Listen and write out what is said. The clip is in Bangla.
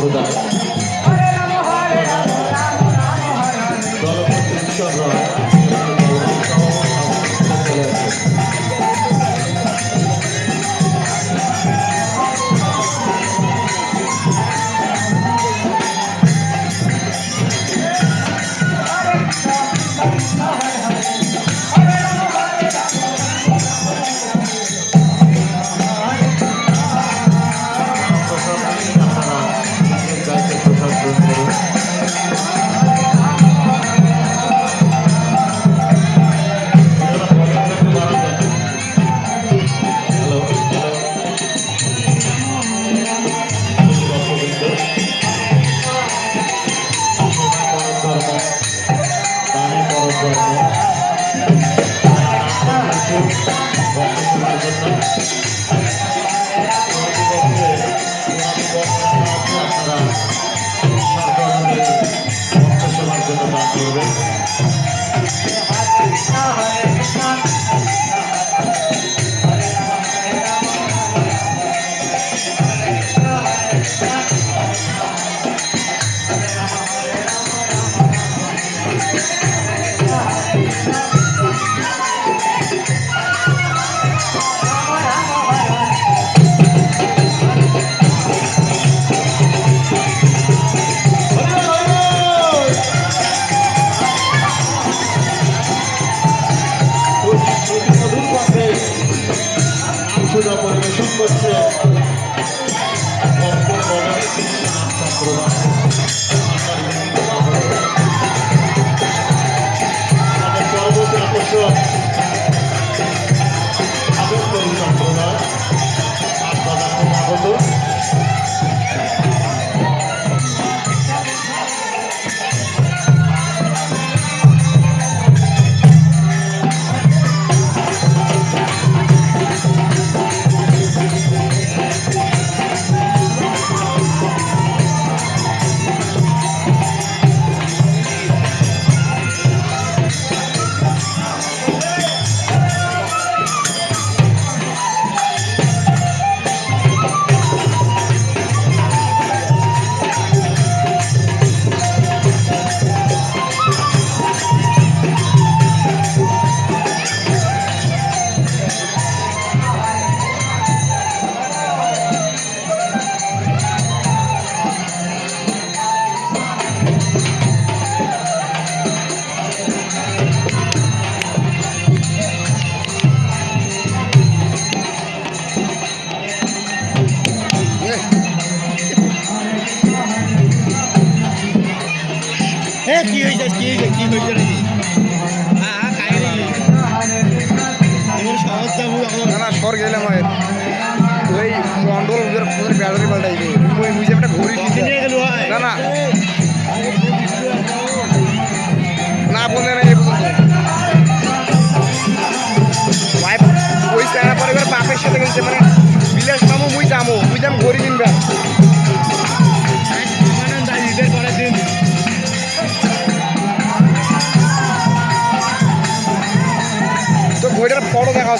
সম্প্রদায় দলপতি ঈশ্বর রায় চলে আসে। পরিবেশন করছে পরবর্তী আকর্ষণ আগরতলী সম্প্রদায় আপনারা খুব আগত। কি হয়েছে নাকি সহজ যাবো না সর গেলাম ওই মন্ডল ব্যাটারি পাল্টাইবে বুঝে একটা ঘড়ি না না না বলে না এই পর্যন্ত ওয়াইফ ওই জানা পরে এবার বাপের সাথে গেছে মানে বিলাস মামু মুই যাবো ঘড়ি কিনবা তো ঘড়িটার ফটো দেখা